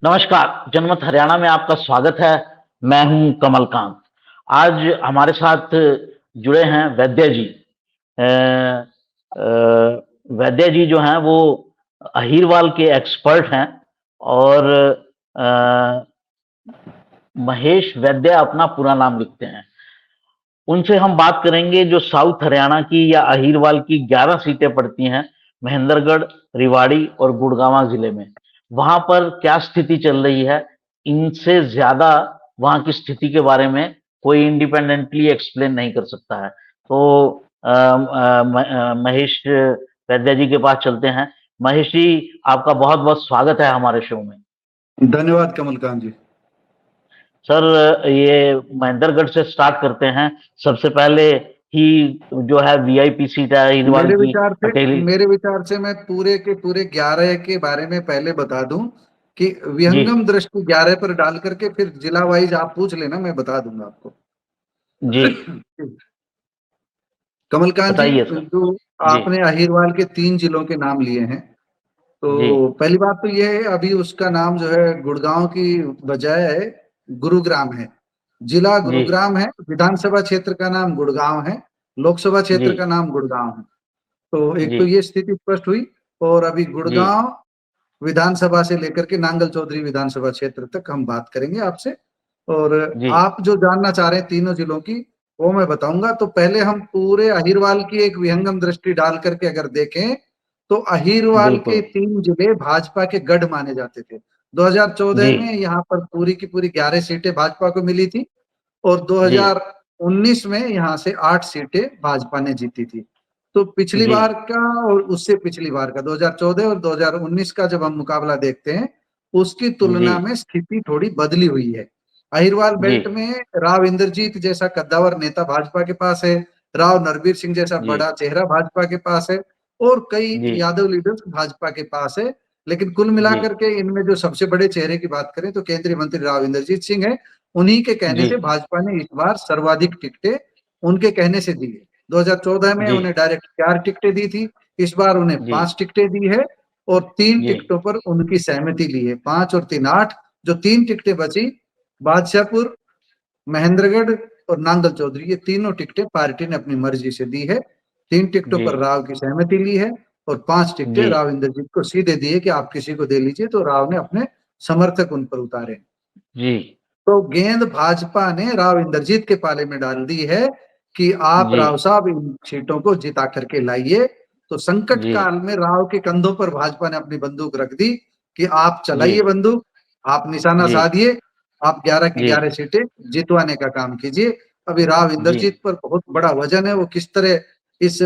नमस्कार, जनमत हरियाणा में आपका स्वागत है। मैं हूं कमलकांत। आज हमारे साथ जुड़े हैं वैद्य जी। अ, अ, वैद्य जी जो हैं वो अहीरवाल के एक्सपर्ट हैं और अ, महेश वैद्य अपना पूरा नाम लिखते हैं। उनसे हम बात करेंगे जो साउथ हरियाणा की या अहीरवाल की 11 सीटें पड़ती हैं महेंद्रगढ़, रेवाड़ी और गुड़गांव जिले में। वहां पर क्या स्थिति चल रही है, इनसे ज्यादा वहां की स्थिति के बारे में कोई इंडिपेंडेंटली एक्सप्लेन नहीं कर सकता है। तो महेश वैद्य जी के पास चलते हैं। महेश जी, आपका बहुत बहुत स्वागत है हमारे शो में। धन्यवाद कमलकांत जी। सर, ये महेंद्रगढ़ से स्टार्ट करते हैं। सबसे पहले ही जो है वीआईपी सीट है अहिरवाल मेरे की, विचार से अटेली। मेरे विचार से मैं पूरे के पूरे 11 के बारे में पहले बता दूं कि जी विहंगम दृष्टि 11 पर डाल करके फिर जिला वाइज आप पूछ लेना, मैं बता दूंगा आपको। जी, कमलकांत जी, बताइए सर। जो जी आपने अहिरवाल के 3 जिलों के नाम लिए हैं, जी तो पहली बात तो यह है अभी उसका नाम जो है गुड़गांव की बजाय गुरुग्राम है। जिला जी गुरुग्राम है, विधानसभा क्षेत्र का नाम गुड़गांव है, लोकसभा जी क्षेत्र का नाम गुड़गांव है। तो एक जी तो ये स्थिति स्पष्ट हुई। और अभी जी गुड़गांव विधानसभा से लेकर के नांगल चौधरी विधानसभा क्षेत्र तक हम बात करेंगे आपसे। और जी आप जो जानना चाह रहे हैं तीनों जिलों की, वो मैं बताऊंगा। तो पहले हम पूरे अहिरवाल की एक विहंगम दृष्टि डाल करके अगर देखें, तो अहिरवाल के बिल्कुल। 3 जिले भाजपा के गढ़ माने जाते थे। 2014 जी में यहाँ पर पूरी की पूरी 11 सीटें भाजपा को मिली थी और जी 2019 में यहाँ से 8 सीटें भाजपा ने जीती थी। तो पिछली जी बार का और उससे पिछली बार का 2014 और 2019 का जब हम मुकाबला देखते हैं, उसकी जी तुलना में स्थिति थोड़ी बदली हुई है। अहिरवाल जी बेल्ट में राव इंद्रजीत जैसा कद्दावर नेता भाजपा के पास है, राव नरबीर सिंह जैसा जी बड़ा चेहरा भाजपा के पास है और कई जी यादव लीडर्स भाजपा के पास है। लेकिन कुल जी मिलाकर के इनमें जो सबसे बड़े चेहरे की बात करें तो केंद्रीय मंत्री राव इंद्रजीत सिंह है। उन्हीं के कहने जी से भाजपा ने इस बार सर्वाधिक टिकटें उनके कहने से दी है। 2014 में जी उन्हें डायरेक्ट 4 टिकटें दी थी, इस बार उन्हें जी 5 टिकटें दी है और 3 जी टिकटों पर उनकी सहमति ली है। 5 और 3 8। जो 3 टिकटें बची, बादशाहपुर, महेंद्रगढ़ और नांगल चौधरी, ये तीनों टिकटें पार्टी ने अपनी मर्जी से दी है। 3 टिकटों जी पर राव की सहमति ली है और 5 टिकटें जी राव इंद्रजीत को सीधे दी है कि आप किसी को दे लीजिए। तो राव ने अपने समर्थक उन पर उतारे। जी तो गेंद भाजपा ने राव इंद्रजीत के पाले में डाल दी है कि आप जी राव साहब इन सीटों को जिता करके लाइए। तो संकट जी काल में राव के कंधों पर भाजपा ने अपनी बंदूक रख दी कि आप जी चलाइए बंदूक, आप निशाना जी साधिए, आप 11 की जी 11 सीटें जितवाने का काम कीजिए। अभी राव जी इंद्रजीत पर बहुत बड़ा वजन है, वो किस तरह इस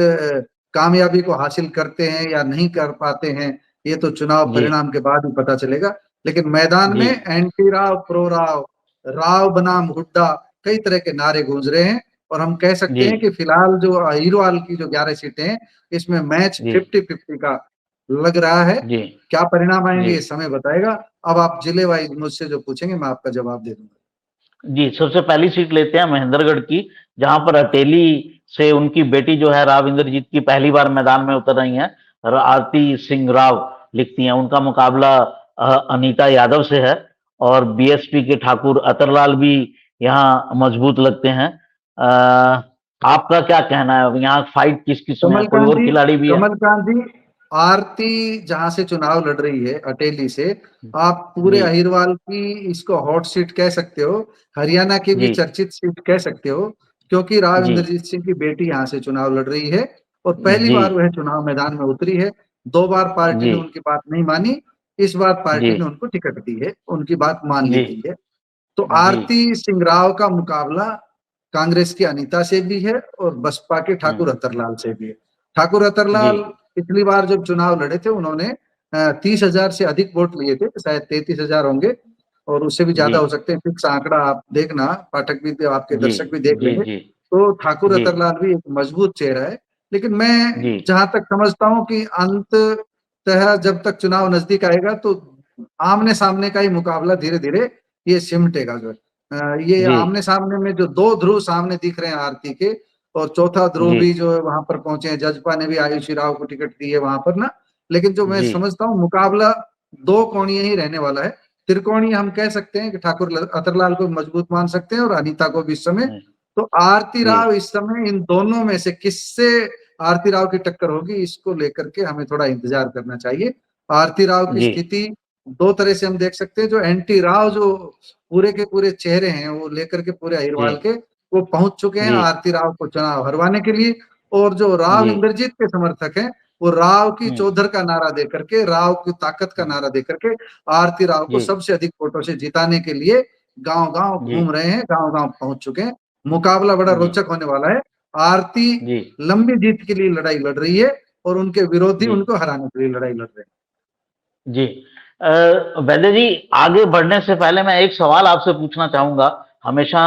कामयाबी को हासिल करते हैं या नहीं कर पाते हैं, ये तो चुनाव जी परिणाम के बाद ही पता चलेगा। लेकिन मैदान जी में एंटी राव, प्रो राव, राव बनाम हुड्डा, कई तरह के नारे गूंज रहे हैं। और हम कह सकते जी हैं कि फिलहाल जो अहीरवाल की जो 11 सीटें हैं, इसमें मैच जी 50-50 का लग रहा है। जी क्या परिणाम जी आएंगे ये समय बताएगा। अब आप जिले वाइज मुझसे जो पूछेंगे मैं आपका जवाब दे दूंगा। जी, सबसे पहली सीट लेते हैं महेंद्रगढ़ की, जहां पर अटेली से उनकी बेटी जो है राव इंद्रजीत की पहली बार मैदान में उतर रही हैं। आरती सिंह राव लिखती हैं। उनका मुकाबला अनीता यादव से है और बीएसपी के ठाकुर अतरलाल भी यहाँ मजबूत लगते हैं। आपका क्या कहना है, यहाँ फाइट किस किस में है, कोई कमलकांत और जी, खिलाड़ी भी है? कमलकांत जी, आरती जहां से चुनाव लड़ रही है अटेली से, आप पूरे जी अहिरवाल की इसको हॉट सीट कह सकते हो, हरियाणा की भी जी चर्चित सीट कह सकते हो। क्योंकि राव जी इंद्रजीत सिंह की बेटी यहाँ से चुनाव लड़ रही है और पहली जी बार वह चुनाव मैदान में उतरी है। 2 बार पार्टी जी ने उनकी बात नहीं मानी, इस बार जी पार्टी ने उनको टिकट दी है, उनकी बात मान ली जी गई है। तो जी आरती सिंह राव का मुकाबला कांग्रेस की अनीता से भी है और बसपा के ठाकुर हम्म, अतरलाल से भी है। ठाकुर जी अतरलाल पिछली बार जब चुनाव लड़े थे, उन्होंने 30,000 से अधिक वोट लिए थे, शायद 33,000 होंगे और उससे भी जी ज्यादा हो सकते हैं। फिक्स आंकड़ा आप देखना, पाठक भी, आपके जी दर्शक भी देख जी लेंगे। जी तो ठाकुर जी अतरलाल भी एक मजबूत चेहरा है। लेकिन मैं जी जहां तक समझता हूं कि अंततः जब तक चुनाव नजदीक आएगा तो आमने सामने का ही मुकाबला धीरे धीरे ये सिमटेगा। जो ये जी आमने सामने में जो 2 ध्रुव सामने दिख रहे हैं आरती के, और चौथा ध्रुव जी भी जो है वहां पर पहुंचे हैं, जजपा ने भी आयुषी राव को टिकट दी है वहां पर ना। लेकिन जो मैं जी समझता हूँ मुकाबला 2 कोणीय ही रहने वाला है। त्रिकोणीय हम कह सकते हैं कि ठाकुर अतरलाल को मजबूत मान सकते हैं और अनीता को भी इस समय। तो आरती जी राव इस समय इन दोनों में से किससे आरती राव की टक्कर होगी, इसको लेकर के हमें थोड़ा इंतजार करना चाहिए। आरती राव की जी स्थिति दो तरह से हम देख सकते हैं। जो एंटी राव जो पूरे के पूरे चेहरे हैं वो लेकर के पूरे जी अहिरवाल के वो पहुंच चुके हैं जी आरती राव को चुनाव हरवाने के लिए। और जो राव जी इंद्रजीत के समर्थक हैं वो राव की हम्म, चौधर का नारा देकर के, राव की ताकत का नारा देकर के आरती राव को जी सबसे अधिक वोटों से जिताने के लिए गांव गांव जी घूम रहे हैं, गांव गांव पहुंच चुके हैं। मुकाबला बड़ा जी रोचक होने वाला है। आरती जी लंबी जीत के लिए लड़ाई लड़ रही है और उनके विरोधी जी उनको हराने के लिए लड़ाई लड़ रहे जी वैद्य जी, आगे बढ़ने से पहले मैं एक सवाल आपसे पूछना चाहूंगा। हमेशा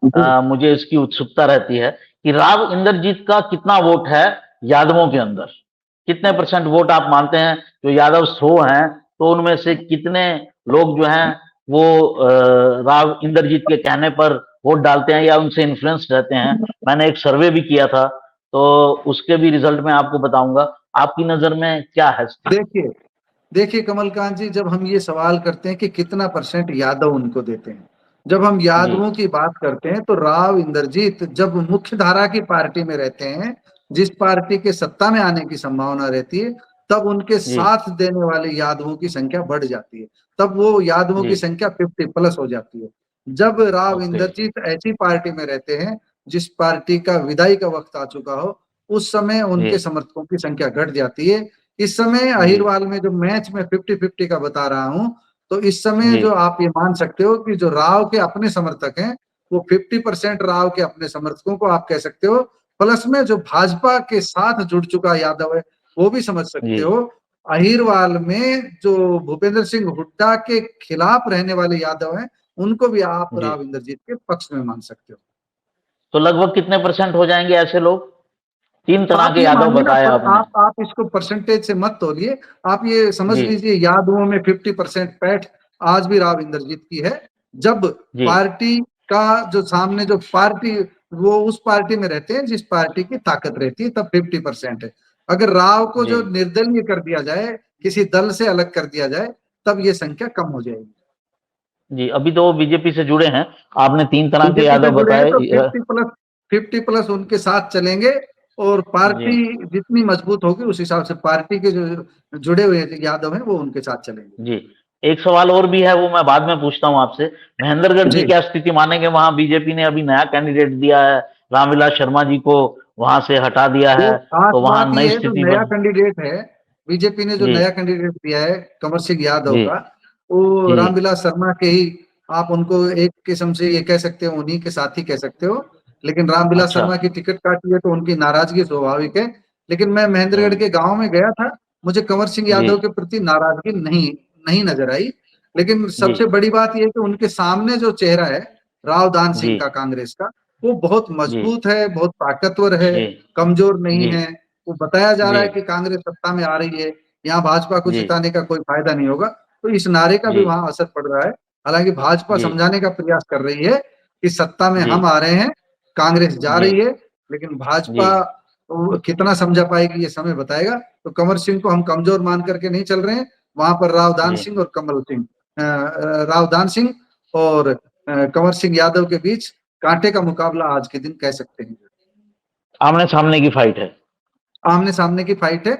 हैं। मुझे इसकी उत्सुकता रहती है कि राव इंद्रजीत का कितना वोट है यादवों के अंदर, कितने परसेंट वोट आप मानते हैं? जो यादव 100 हैं तो उनमें से कितने लोग जो हैं वो राव इंद्रजीत के कहने पर वोट डालते हैं या उनसे इन्फ्लुएंस रहते हैं? मैंने एक सर्वे भी किया था, तो उसके भी रिजल्ट मैं आपको बताऊंगा। आपकी नजर में क्या है स्थिति? देखिए देखिए कमलकांत जी, जब हम ये सवाल करते हैं कि कितना परसेंट यादव उनको देते हैं, जब हम जी यादवों की बात करते हैं तो राव इंद्रजीत जब मुख्य धारा की पार्टी में रहते हैं, जिस पार्टी के सत्ता में आने की संभावना रहती है, तब उनके जी साथ देने वाले यादवों की संख्या बढ़ जाती है। तब वो यादवों जी की संख्या 50+ हो जाती है। जब राव ओके इंद्रजीत ऐसी पार्टी में रहते हैं जिस पार्टी का विदाई का वक्त आ चुका हो, उस समय जी उनके समर्थकों की संख्या घट जाती है। इस समय जी अहिरवाल में जो मैच में 50-50 का बता रहा हूं, तो इस समय जी जो आप ये मान सकते हो कि जो राव के अपने समर्थक हैं वो 50% राव के अपने समर्थकों को आप कह सकते हो, प्लस में जो भाजपा के साथ जुड़ चुका यादव है वो भी समझ जी सकते हो। अहिरवाल में जो भूपेंद्र सिंह हुड्डा के खिलाफ रहने वाले यादव हैं उनको भी आप जी राव इंद्रजीत के पक्ष में मान सकते हो। तो लगभग कितने परसेंट हो जाएंगे ऐसे लोग? तीन तरह आप के ये यादव मानिए ना, बताए पर आपने। आप इसको परसेंटेज से मत तोलिए। आप ये समझ जी लीजिए यादवों में 50% पैठ आज भी राव इंद्रजीत की है। जब जी पार्टी का जो सामने जो पार्टी वो उस पार्टी में रहते हैं जिस पार्टी की ताकत रहती है, तब 50% है। अगर राव को जी जो निर्दलीय कर दिया जाए, किसी दल से अलग कर दिया जाए, तब ये संख्या कम हो जाएगी। जी अभी तो वो बीजेपी से जुड़े हैं। आपने तीन तरह के बीजेपी से यादव जुड़े हैं बताए। तो 50+ उनके साथ चलेंगे। और जी पार्टी जितनी मजबूत होगी उस हिसाब से पार्टी के जो जुड़े हुए यादव हैं वो उनके साथ चलेंगे। जी एक सवाल और भी है, वो मैं बाद में पूछता हूँ आपसे। महेंद्रगढ़ की जी। क्या स्थिति मानेंगे? वहां बीजेपी ने अभी नया कैंडिडेट दिया है, रामविलास शर्मा जी को वहां से हटा दिया वो है, खास तो वहां बात नई ये है जो स्थिति नया बन। कैंडिडेट है, बीजेपी ने जो जी नया कैंडिडेट दिया है कंवर सिंह यादव जी का, वो जी रामविलास शर्मा के ही, आप उनको एक किस्म से ये कह सकते हो, उन्हीं के साथी कह सकते हो। लेकिन रामविलास अच्छा। शर्मा की टिकट काटी है तो उनकी नाराजगी स्वाभाविक है। लेकिन मैं महेंद्रगढ़ हम्म, के गांव में गया था, मुझे कंवर सिंह जी यादव के प्रति नाराजगी नहीं नहीं नजर आई। लेकिन जी सबसे बड़ी बात यह है कि उनके सामने जो चेहरा है राव दान जी सिंह का कांग्रेस का, वो बहुत जी मजबूत है, बहुत ताकतवर है, जी कमजोर नहीं जी है। वो बताया जा जी रहा है कि कांग्रेस सत्ता में आ रही है, यहाँ भाजपा को जी जिताने का कोई फायदा नहीं होगा। तो इस नारे का जी भी वहां असर पड़ रहा है। हालांकि भाजपा जी समझाने का प्रयास कर रही है कि सत्ता में जी हम आ रहे हैं, कांग्रेस जा जी रही है। लेकिन जी भाजपा कितना समझा पाएगी ये समय बताएगा। तो कंवर सिंह को हम कमजोर मान करके नहीं चल रहे हैं। वहां पर रावदान जी सिंह और कमल सिंह, रावदान सिंह और कंवर सिंह यादव के बीच कांटे का मुकाबला आज के दिन कह सकते हैं। आमने सामने की फाइट है। आमने सामने की फाइट है।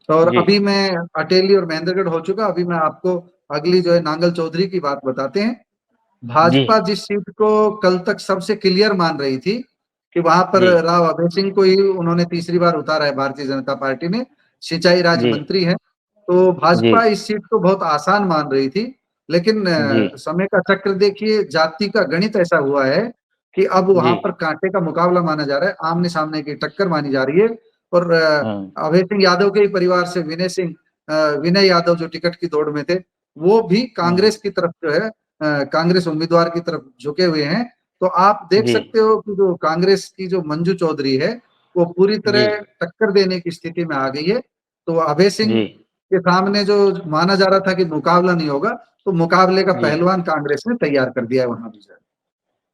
और जी अभी मैं अटेली और महेंद्रगढ़ हो चुका, अभी मैं आपको अगली जो है नांगल चौधरी की बात बताते हैं। जी भाजपा जिस सीट को कल तक सबसे क्लियर मान रही थी कि वहां पर जी राव अभय सिंह को ही उन्होंने तीसरी बार उतारा है, भारतीय जनता पार्टी ने, सिंचाई राज्य जी मंत्री है, तो जी भाजपा इस सीट को बहुत आसान मान रही थी। लेकिन जी समय का चक्र देखिए, जाति का गणित ऐसा हुआ है कि अब जी वहां पर कांटे का मुकाबला माना जा रहा है, आमने सामने की टक्कर मानी जा रही है। और हाँ, अभय सिंह यादव के ही परिवार से विनय यादव जो टिकट की दौड़ में थे, वो भी हाँ, कांग्रेस की तरफ जो है, कांग्रेस उम्मीदवार की तरफ झुके हुए हैं। तो आप देख जी सकते हो कि जो कांग्रेस की जो मंजू चौधरी है वो पूरी जी तरह टक्कर देने की स्थिति में आ गई है। तो अभय सिंह जी के सामने जो माना जा रहा था कि मुकाबला नहीं होगा, तो मुकाबले का जी पहलवान कांग्रेस ने तैयार कर दिया है वहां भी।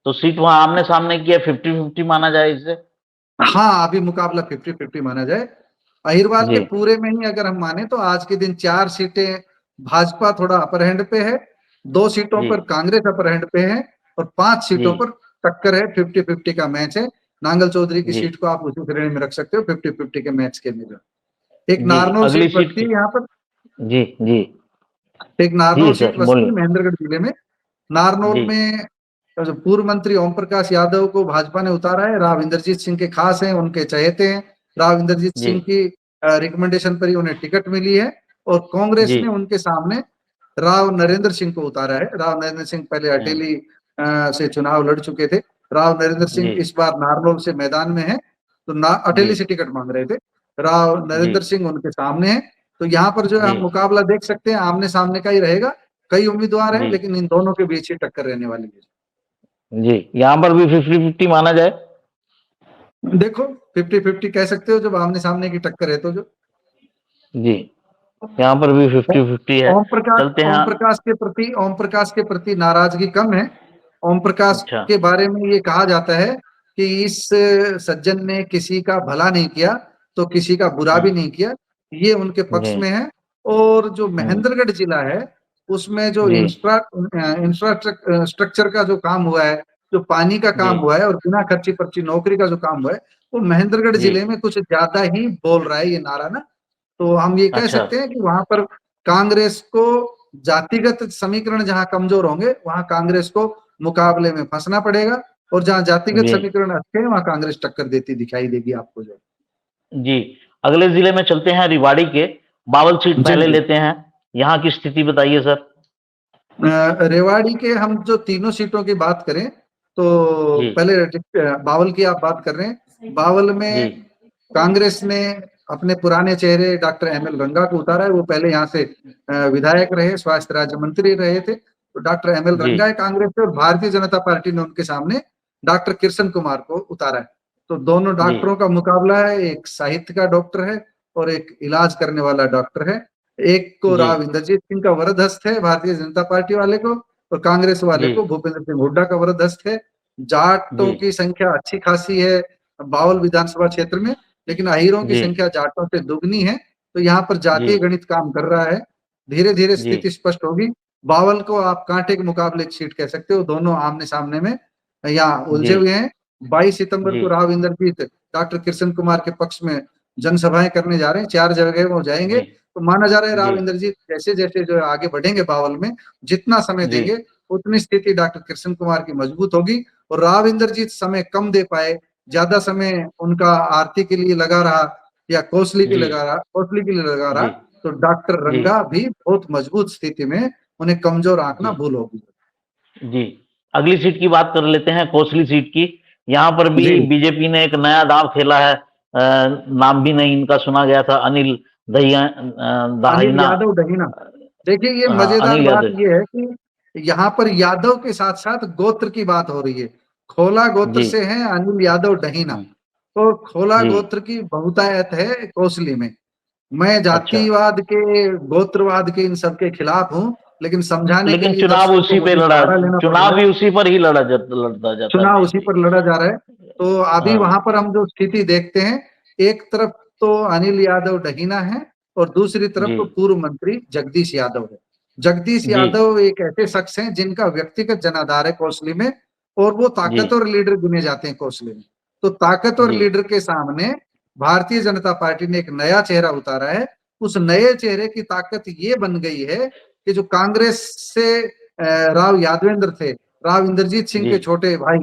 तो सीट वहां आमने सामने की है, 50-50 माना जाए इसे? हाँ, अभी मुकाबला 50-50 माना जाए। अहिरवाल जी के पूरे में ही अगर हम माने तो आज के दिन 4 सीटें भाजपा थोड़ा अपर हैंड पे है, 2 सीटों जी पर कांग्रेस अपर हैंड पे है और 5 जी सीटों पर टक्कर है, 50-50 का मैच है। नांगल चौधरी की जी सीट को आप उसी श्रेणी में रख सकते हो, 50-50 के मैच के अंदर। एक जी। नारनौल अगली सीट सीट बचती की। है यहाँ पर, जी जी एक नारनौल जी सीट सर बचती है बोलिए। महेंद्रगढ़ जिले में। नारनौल जी में जो पूर्व मंत्री ओम प्रकाश यादव को भाजपा ने उतारा है, राव इंद्रजीत सिंह के खास हैं, उनके चहेते हैं। राव इंद्रजीत जी सिंह की रिकमेंडेशन पर ही उन्हें टिकट मिली है और कांग्रेस जी ने उनके सामने राव नरेंद्र सिंह को उतारा है। राव नरेंद्र सिंह पहले हम्म, अटेली से चुनाव लड़ चुके थे। राव नरेंद्र जी सिंह इस बार नारनौल से मैदान में है, तो जी अटेली से टिकट मांग रहे थे। राव जी नरेंद्र सिंह उनके सामने है, तो यहाँ पर जो है जी हम मुकाबला देख सकते हैं, आमने सामने का ही रहेगा। कई उम्मीदवार हैं, जी लेकिन इन दोनों के बीच ही टक्कर रहने वाली है। जी। यहाँ पर भी 50-50 माना जाए। देखो, 50-50 कह सकते हो, जब आमने सामने की टक्कर है तो। जो जी यहाँ पर भी 50-50 है। चलते हैं। ओम प्रकाश के प्रति नाराजगी कम है। ओम प्रकाश अच्छा। के बारे में ये कहा जाता है कि इस सज्जन ने किसी का भला नहीं किया तो किसी का बुरा भी हम्म, नहीं किया, ये उनके जी पक्ष में है। और जो हम्म, महेंद्रगढ़ जिला है, उसमें जो जी इंफ्रास्ट्रक्चर का जो काम हुआ है, जो पानी का जी काम हुआ है और बिना खर्ची पर्ची नौकरी का जो काम हुआ है, वो महेंद्रगढ़ जी। जिले में कुछ ज्यादा ही बोल रहा है ये नारा ना। तो हम ये कह अच्छा। सकते हैं कि वहां पर कांग्रेस को जातिगत समीकरण जहां कमजोर होंगे, वहां कांग्रेस को मुकाबले में फंसना पड़ेगा, और जहां जातिगत जी समीकरण अच्छे हैं, वहां कांग्रेस टक्कर देती दिखाई देगी आपको जो। जी। अगले जिले में चलते हैं, रिवाड़ी के। बावल सीट जी पहले जी। लेते हैं। यहाँ की स्थिति बताइए सर। रेवाड़ी के हम जो तीनों सीटों की बात करें, तो जी पहले बावल की आप बात कर रहे हैं। बावल जी में कांग्रेस ने अपने पुराने चेहरे डॉक्टर एम एल रंगा को उतारा है। वो पहले यहाँ से विधायक रहे, स्वास्थ्य राज्य मंत्री रहे थे, तो डॉक्टर एम एल जी रंगा है कांग्रेस से। और भारतीय जनता पार्टी ने उनके सामने डॉक्टर कृष्ण कुमार को उतारा है। तो दोनों जी डॉक्टरों का मुकाबला है, एक साहित्य का डॉक्टर है और एक इलाज करने वाला डॉक्टर है। एक को जी राव इंद्रजीत सिंह का वरदहस्त है भारतीय जनता पार्टी वाले को, और कांग्रेस वाले जी को भूपेंद्र सिंह हुड्डा का वरदहस्त है। जी जाटों की संख्या अच्छी खासी है बावल विधानसभा क्षेत्र में, लेकिन अहीरों की जी संख्या जाटों से दुगनी है। तो यहाँ पर जी जातीय गणित काम कर रहा है। धीरे धीरे जी स्थिति स्पष्ट होगी। बावल को आप कांटे के मुकाबले की सीट कह सकते हो, दोनों आमने सामने में यहाँ जी उलझे हुए हैं। 22 सितंबर जी को राव इंद्रजीत डॉक्टर कृष्ण कुमार के पक्ष में जनसभाएं करने जा रहे हैं, 4 जगह वो जाएंगे। जी तो माना जा रहा है जी राव इंद्रजीत जैसे जैसे जो आगे बढ़ेंगे बावल में, जितना समय जी देंगे उतनी स्थिति डॉक्टर कृष्ण कुमार की मजबूत होगी। और राव इंद्रजीत समय कम दे पाए, ज्यादा समय उनका आरती के लिए लगा रहा या जी कौशली के लिए लगा रहा, जी तो डॉक्टर जी रंगा भी बहुत मजबूत स्थिति में, उन्हें कमजोर आंकना जी भूल होगी। जी। अगली सीट की बात कर लेते हैं, कोसली सीट की। यहाँ पर भी जी। बीजेपी ने एक नया दांव खेला है। नाम भी नहीं इनका सुना गया था, अनिल अनिल दाहिना। यादव दहीना। देखिए, ये हाँ, मजेदार अनिल बात यादव। ये है कि यहाँ पर यादव के साथ साथ गोत्र की बात हो रही है। खोला गोत्र जी से है अनिल यादव डहीना। हम्म, तो खोला जी। गोत्र की बहुतायत है कोसली में। मैं अच्छा। जातिवाद के, गोत्रवाद के, इन सब के खिलाफ हूँ, लेकिन समझाने के लेकिन लिए चुनाव दर्शकों को उसी पे मुझे लड़ा, सहारा लेना पड़ चुनाव रहा है। भी उसी पर ही लड़ता जाता है चुनाव उसी बीजेपी। पर लड़ा जा रहा है। तो अभी वहां हाँ पर हम जो स्थिति देखते हैं, एक तरफ तो अनिल यादव डहीना है और दूसरी तरफ जी तो पूर्व मंत्री जगदीश यादव है। जगदीश जी यादव एक ऐसे शख्स हैं जिनका व्यक्तिगत जनाधार है कोसली में, और वो जी ताकतवर लीडर गिने जाते हैं कोसली में। तो ताकतवर जी लीडर के सामने भारतीय जनता पार्टी ने एक नया चेहरा उतारा है। उस नए चेहरे की ताकत ये बन गई है कि जो कांग्रेस से राव यादवेंद्र थे, राव इंद्रजीत सिंह जी के छोटे भाई,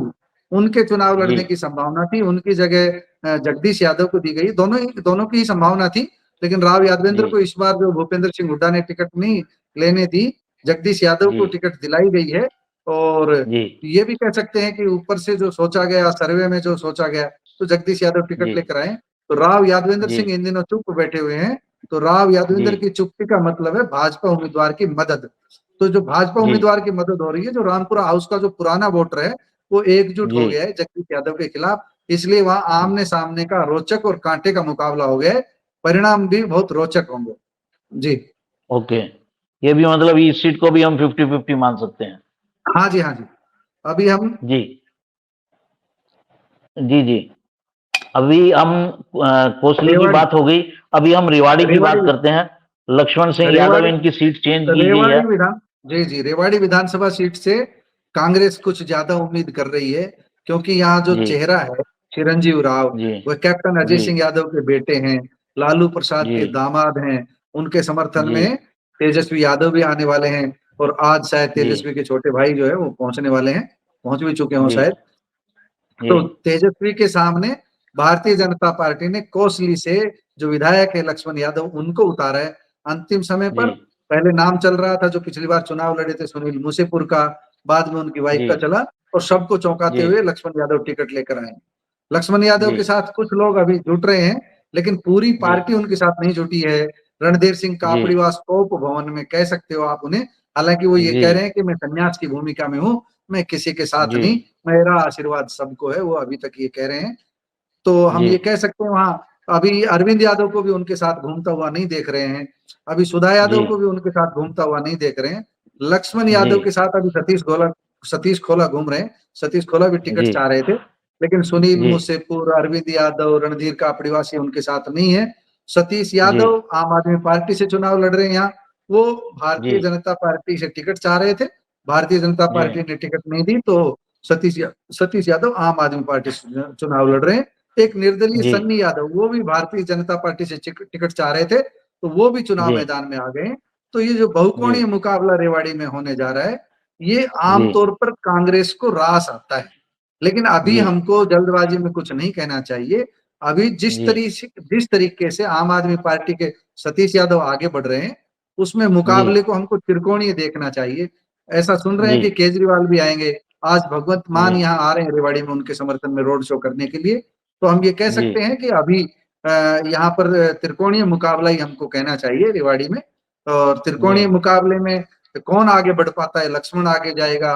उनके चुनाव जी लड़ने की संभावना थी, उनकी जगह जगदीश यादव को दी गई। दोनों की ही संभावना थी, लेकिन राव जी यादवेंद्र को इस बार जो भूपेंद्र सिंह हुड्डा ने टिकट नहीं लेने दी, जगदीश यादव जी को टिकट दिलाई गई है। और जी ये भी कह सकते हैं कि ऊपर से जो सोचा गया, सर्वे में जो सोचा गया, तो जगदीश यादव टिकट जी लेकर आए। तो राव यादवेंद्र जी सिंह इन दिनों चुप बैठे हुए हैं। तो राव जी यादवेंद्र की चुप्पी का मतलब है भाजपा उम्मीदवार की मदद। तो जो भाजपा जी उम्मीदवार की मदद हो रही है, जो रामपुरा हाउस का जो पुराना वोटर है, वो एकजुट जी हो गया है जगदीश यादव के खिलाफ। इसलिए वहां आमने सामने का रोचक और कांटे का मुकाबला हो गया है। परिणाम भी बहुत रोचक होंगे। जी। ओके। ये भी मतलब इस सीट को भी हम 50-50 मान सकते हैं। हाँ जी, हाँ जी। अभी हम जी जी जी। अभी हम कोसली की रेवाड़ी बात हो गई। अभी हम रिवाड़ी की बात रेवाड़ी करते हैं। लक्ष्मण सिंह यादव रेवाड़ी इनकी सीट चेंज की गई है। रेवाड़ी विधान जी जी, रेवाड़ी विधानसभा सीट से कांग्रेस कुछ ज्यादा उम्मीद कर रही है, क्योंकि यहाँ जो जी चेहरा है चिरंजीव राव, जी वह कैप्टन अजय जी सिंह यादव के बेटे हैं, लालू प्रसाद जी के दामाद हैं। उनके समर्थन जी में तेजस्वी यादव भी आने वाले हैं, और आज शायद जी तेजस्वी के छोटे भाई जो है वो पहुंचने वाले हैं, पहुंच भी चुके हों जी शायद। जी तो तेजस्वी के सामने भारतीय जनता पार्टी ने कोसली से जो विधायक है लक्ष्मण यादव, उनको उतारा है अंतिम समय जी पर। पहले नाम चल रहा था जो पिछली बार चुनाव लड़े थे सुनील मूसेपुर का, बाद में उनकी वाइफ जी का चला, और सबको चौंकाते जी हुए लक्ष्मण यादव टिकट लेकर आए। लक्ष्मण यादव जी के साथ कुछ लोग अभी जुट रहे हैं, लेकिन पूरी जी पार्टी उनके साथ नहीं जुटी है। रणधीर सिंह जी कापड़ीवास तोप भवन में कह सकते हो आप उन्हें, हालांकि वो ये जी कह रहे हैं कि मैं संन्यास की भूमिका में हूँ, मैं किसी के साथ जी नहीं, मेरा आशीर्वाद सबको है, वो अभी तक ये कह रहे हैं। तो हम जी ये कह सकते हैं वहाँ अभी अरविंद यादव को भी उनके साथ घूमता हुआ नहीं देख रहे हैं, अभी सुधा जी यादव को भी उनके साथ घूमता हुआ नहीं देख रहे हैं। लक्ष्मण जी यादव के साथ अभी सतीश खोला घूम रहे हैं। सतीश खोला भी टिकट जी चाह रहे थे, लेकिन सुनील जी मुसेपुर, अरविंद यादव, रणधीर कापड़ीवासी उनके साथ नहीं है। सतीश जी यादव आम आदमी पार्टी से चुनाव लड़ रहे हैं यहाँ, वो जी भारतीय जनता पार्टी से टिकट चाह रहे थे, भारतीय जनता जी पार्टी ने टिकट नहीं दी, तो सतीश यादव आम आदमी पार्टी से चुनाव लड़ रहे हैं। एक निर्दलीय जी सन्नी यादव, वो भी भारतीय जनता पार्टी से टिकट चाह रहे थे, तो वो भी चुनाव जी मैदान में आ गए। तो ये जो जी बहुकोणीय मुकाबला रेवाड़ी में होने जा रहा है, ये जी आमतौर पर कांग्रेस को रास आता है, लेकिन अभी जी हमको जल्दबाजी में कुछ नहीं कहना चाहिए। अभी जी जिस तरीके से आम आदमी पार्टी के सतीश यादव आगे बढ़ रहे हैं, उसमें जी मुकाबले को हमको त्रिकोणीय देखना चाहिए। ऐसा सुन रहे हैं जी कि केजरीवाल भी आएंगे, आज भगवंत मान जी यहाँ आ रहे हैं रेवाड़ी में उनके समर्थन में रोड शो करने के लिए। तो हम ये कह जी सकते हैं कि अभी यहाँ पर त्रिकोणीय मुकाबला ही हमको कहना चाहिए रेवाड़ी में। और जी त्रिकोणीय मुकाबले में कौन आगे बढ़ पाता है, लक्ष्मण आगे जाएगा,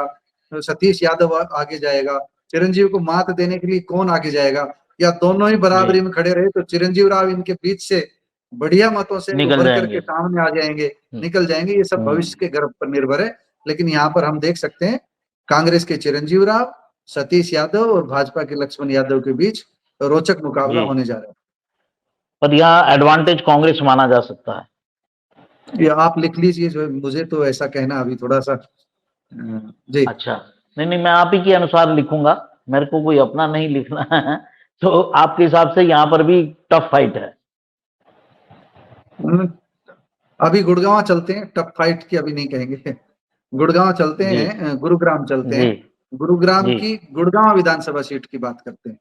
सतीश यादव आगे जाएगा, चिरंजीव को मात देने के लिए कौन आगे जाएगा, या दोनों ही जी बराबरी में खड़े रहे तो चिरंजीव राव इनके बीच से बढ़िया मतों से निकल उभर करके जाएंगे। सामने आ जाएंगे, निकल जाएंगे। ये सब हम्म, भविष्य के गर्भ पर निर्भर है, लेकिन यहाँ पर हम देख सकते हैं कांग्रेस के चिरंजीव राव, सतीश यादव और भाजपा के लक्ष्मण यादव के बीच रोचक मुकाबला जी होने जा रहा पर यहाँ एडवांटेज कांग्रेस माना जा सकता है। है। ये आप लिख लीजिए, जो मुझे तो ऐसा कहना अभी थोड़ा सा जी। अच्छा, नहीं नहीं, मैं आप ही के अनुसार लिखूंगा, मेरे को कोई अपना नहीं लिखना है। तो आपके हिसाब से यहाँ पर भी टफ फाइट है। हम्म, अभी गुड़गांव चलते हैं, टफ फाइट की अभी नहीं कहेंगे। गुड़गांव चलते जी हैं, गुरुग्राम चलते जी हैं। गुरुग्राम जी की गुड़गांव विधानसभा सीट की बात करते हैं।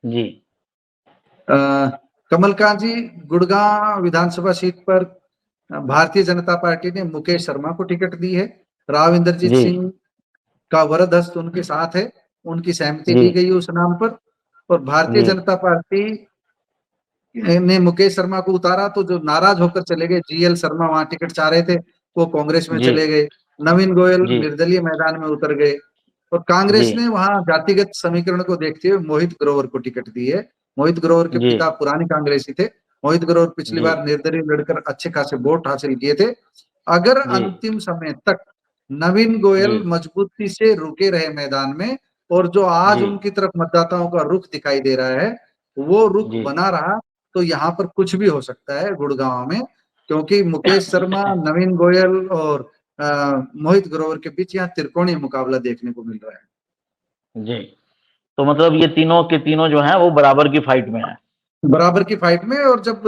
जी अ, कमलकांत जी, गुड़गांव विधानसभा सीट पर भारतीय जनता पार्टी ने मुकेश शर्मा को टिकट दी है। राव इंद्रजीत जी सिंह का वरद हस्त उनके साथ है, उनकी सहमति जी ली गई है उस नाम पर। और भारतीय जी जनता पार्टी ने मुकेश शर्मा को उतारा, तो जो नाराज होकर चले गए जीएल शर्मा, वहां टिकट चाह रहे थे, वो कांग्रेस में जी चले गए। नवीन गोयल जी निर्दलीय मैदान में उतर गए, और जी कांग्रेस ने वहां जातिगत समीकरण को देखते हुए मोहित ग्रोवर को टिकट दी है। मोहित ग्रोवर के जी पिता पुरानी कांग्रेसी थे। मोहित ग्रोवर पिछली जी बार निर्दलीय लड़कर अच्छे खासे वोट हासिल किए थे। अगर जी अंतिम समय तक नवीन जी गोयल मजबूती से रुके रहे मैदान में, और जो आज जी उनकी तरफ मतदाताओं का रुख दिखाई दे रहा है वो रुख जी बना रहा, तो यहाँ पर कुछ भी हो सकता है गुड़गांव में, क्योंकि मुकेश शर्मा, नवीन गोयल और मोहित ग्रोवर के बीच यहाँ त्रिकोणीय मुकाबला देखने को मिल रहा है। जी तो मतलब ये तीनों के तीनों जो हैं वो बराबर की फाइट में है। बराबर की फाइट में, और जब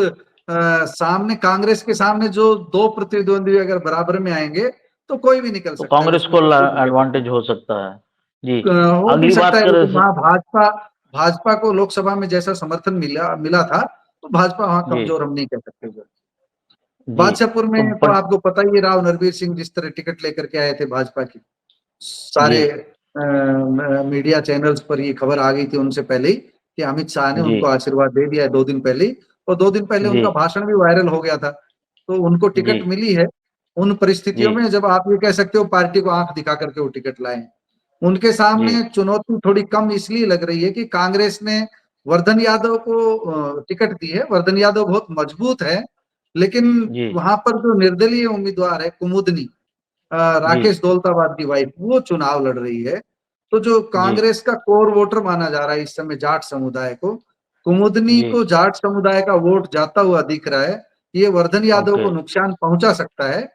सामने कांग्रेस के सामने जो दो प्रतिद्वंदी अगर बराबर में आएंगे, तो कोई भी निकल तो सकता है, कांग्रेस उसमें को तो कोई दिक्कत नहीं एडवांटेज हो सकता है। जी, हो भी अगली सकता बात है, कर। लेकिन वहां भाजपा भाजपा को लोकसभा में जैसा समर्थन मिला मिला था, तो भाजपा वहां जी कमजोर हम नहीं कह सकते। जी बादशाहपुर तो में तो आपको पता ही है, राव नरवीर सिंह जिस तरह टिकट लेकर के आए थे भाजपा की, जी सारे मीडिया चैनल्स पर ये खबर आ गई थी उनसे पहले ही कि अमित शाह ने जी उनको आशीर्वाद दे दिया है 2 दिन पहले ही, और 2 दिन पहले जी उनका भाषण भी वायरल हो गया था। तो उनको जी टिकट मिली है उन जी परिस्थितियों में जब आप ये कह सकते हो पार्टी को आंख दिखा करके वो टिकट लाए हैं। उनके जी सामने चुनौती थोड़ी कम इसलिए लग रही है कि कांग्रेस ने वर्धन यादव को टिकट दी है। वर्धन यादव बहुत मजबूत है, लेकिन जी वहां पर जो निर्दलीय उम्मीदवार है कुमुदनी, जी राकेश दौलताबाद की वाइफ, वो चुनाव लड़ रही है। तो जो जी कांग्रेस का कोर वोटर माना जा रहा है इस समय जाट समुदाय को, कुमुदनी जी को जाट समुदाय का वोट जाता हुआ दिख रहा है। कि ये वर्धन यादव ओके को नुकसान पहुंचा सकता है,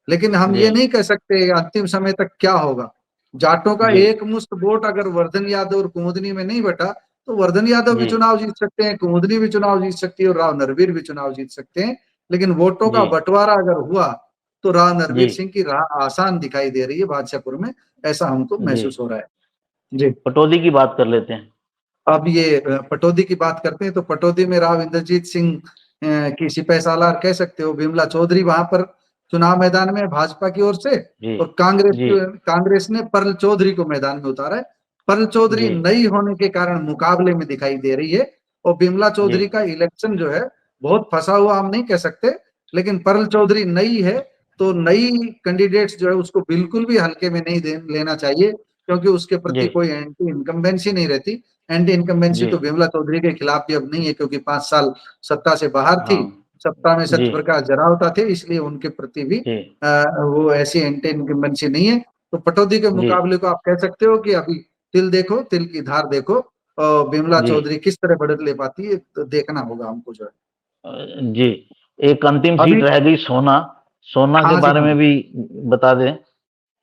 लेकिन हम जी ये नहीं कह सकते अंतिम समय तक क्या होगा। जाटों का जी एक मुश्त वोट अगर वर्धन यादव और कुमुदनी में नहीं बटा तो वर्धन यादव भी जी चुनाव जीत सकते हैं, कुमुदनी भी चुनाव जीत सकती है और राव नरवीर भी चुनाव जीत सकते हैं। लेकिन वोटों जी का बंटवारा अगर हुआ तो राव जी नरवीर सिंह की राह आसान दिखाई दे रही है बादशाहपुर में, ऐसा हमको जी। महसूस हो रहा है। जी। पटौदी की बात कर लेते हैं। अब ये पटौदी की बात करते हैं तो पटौदी में राव इंद्रजीत सिंह की सिपह सालार कह सकते हो, बिमला चौधरी वहां पर चुनाव मैदान में है भाजपा की ओर से, जी और जी कांग्रेस ने परल चौधरी को मैदान में उतारा है। परल चौधरी जी नई होने के कारण मुकाबले में दिखाई दे रही है, और बिमला जी चौधरी का इलेक्शन जो है बहुत फंसा हुआ हम नहीं कह सकते, लेकिन परल चौधरी नई है तो नई कैंडिडेट्स जो है उसको बिल्कुल भी हल्के में नहीं लेना चाहिए, क्योंकि उसके जी प्रति कोई एंटी इनकम्बेंसी नहीं रहती। एंटी इनकम्बेंसी जी तो बिमला चौधरी के खिलाफ भी अब नहीं है, क्योंकि 5 साल सत्ता से बाहर थी, हाँ सत्ता में जी सत्यप्रकाश जरावता थे, इसलिए उनके प्रति भी जी वो ऐसी एंटी इनकम्बेंसी नहीं है। तो पटौदी के जी मुकाबले को आप कह सकते हो कि अभी तिल देखो, तिल की धार देखो, और बिमला जी चौधरी किस तरह बढ़त ले पाती है तो देखना होगा हमको जो है। जी। एक अंतिम अभी सीट रह गई सोना। सोना के हाँ जी, बारे हाँ में जी। भी बता दें।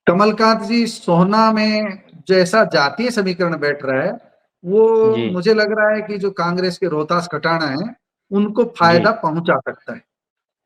कमलकांत जी, सोहना में जैसा जातीय समीकरण बैठ रहा है वो जी मुझे लग रहा है कि जो कांग्रेस के रोहतास खटाना है उनको जी फायदा पहुंचा सकता है।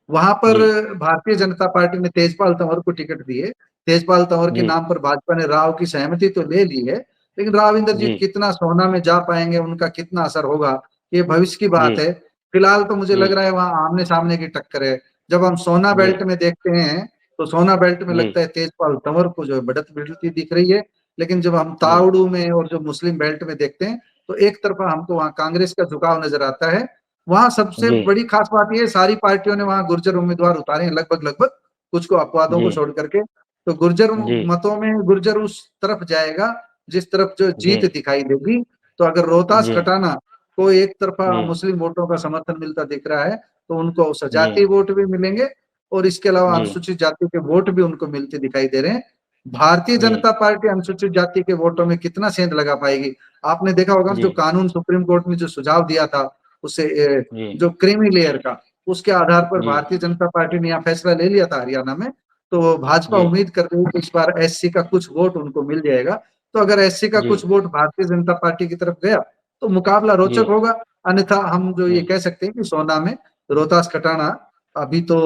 वहां पर जी भारतीय जनता पार्टी ने तेजपाल तंवर को टिकट दी है, तेजपाल तंवर के जी नाम पर भाजपा ने राव की सहमति तो ले ली है, लेकिन राव जी इंद्रजीत कितना सोहना में जा पाएंगे, उनका कितना असर होगा, ये भविष्य की जी बात है। फिलहाल तो मुझे जी लग रहा है वहां आमने सामने की टक्कर है। जब हम सोना जी बेल्ट में देखते हैं तो सोना बेल्ट में जी लगता है तेजपाल तंवर को जो है बढ़त मिलती दिख रही है, लेकिन जब हम जी तावड़ू में और जो मुस्लिम बेल्ट में देखते हैं तो एक तरफा हमको वहां कांग्रेस का झुकाव नजर आता है। वहां सबसे जी बड़ी खास बात ये, सारी पार्टियों ने वहां गुर्जर उम्मीदवार उतारे हैं लगभग लगभग, कुछ को अपवादों जी को छोड़ करके। तो गुर्जर जी मतों में गुर्जर उस तरफ जाएगा जिस तरफ जो जी जीत दिखाई देगी। तो अगर रोहतास जी खटाना को एक तरफा जी मुस्लिम वोटों का समर्थन मिलता दिख रहा है तो उनको जी सजातीय वोट भी मिलेंगे, और इसके अलावा जी अनुसूचित जाति के वोट भी उनको मिलते दिखाई दे रहे हैं। भारतीय जी जनता पार्टी अनुसूचित जाति के वोटों में कितना सेंध लगा पाएगी। आपने देखा होगा जी जो कानून सुप्रीम कोर्ट ने जो सुझाव दिया था उसे जी जो क्रीमी लेयर का, उसके आधार पर जी भारतीय जनता पार्टी ने यहाँ फैसला ले लिया था हरियाणा में। तो भाजपा जी उम्मीद कर रही है कि इस बार एससी का कुछ वोट उनको मिल जाएगा। तो अगर एससी का जी कुछ वोट भारतीय जनता पार्टी की तरफ गया तो मुकाबला जी रोचक होगा। अन्यथा हम जो जी ये कह सकते हैं कि सोना में रोहतास खटाना अभी तो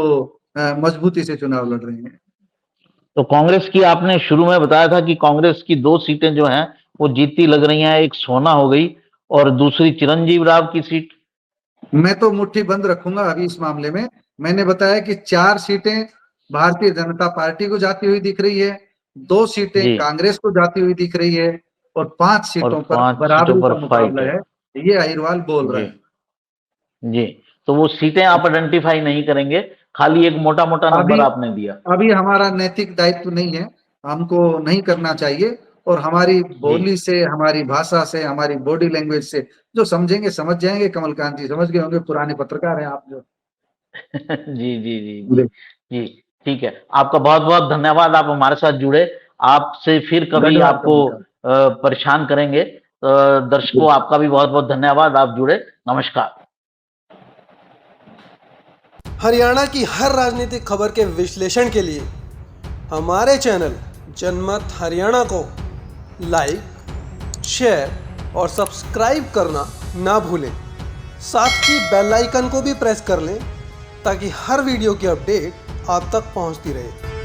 मजबूती से चुनाव लड़ रहे हैं। तो कांग्रेस की आपने शुरू में बताया था कि कांग्रेस की 2 सीटें जो हैं वो जीतती लग रही हैं। एक सोना हो गई और दूसरी चिरंजीव राव की सीट। मैं तो मुट्ठी बंद रखूंगा अभी इस मामले में। मैंने बताया कि 4 सीटें भारतीय जनता पार्टी को जाती हुई दिख रही है, 2 सीटें जी कांग्रेस को जाती हुई दिख रही है, और 5 और सीटों पर 5 सीटों बराबरी पर का फाइट मुकाबला है। है, ये अहिरवाल बोल रहा जी है। जी। तो वो सीटें आप आइडेंटिफाई नहीं करेंगे, खाली एक मोटा मोटा अभी नंबर आपने दिया। अभी हमारा नैतिक दायित्व नहीं है, हमको नहीं करना चाहिए, और हमारी जी बोली से, हमारी भाषा से, हमारी बॉडी लैंग्वेज से जो समझेंगे समझ जाएंगे। कमलकांत जी समझ गए होंगे, पुराने पत्रकार हैं आप जो। जी जी जी जी जी। ठीक है, आपका बहुत बहुत धन्यवाद, आप हमारे साथ जुड़े। आपसे फिर कभी धन्यवाद आपको कमलकांत परेशान करेंगे। जी। दर्शकों, आपका भी बहुत बहुत धन्यवाद, आप जुड़े। नमस्कार। हरियाणा की हर राजनीतिक खबर के विश्लेषण के लिए हमारे चैनल जनमत हरियाणा को लाइक, शेयर और सब्सक्राइब करना ना भूलें। साथ ही बेल आइकन को भी प्रेस कर लें ताकि हर वीडियो की अपडेट आप तक पहुंचती रहे।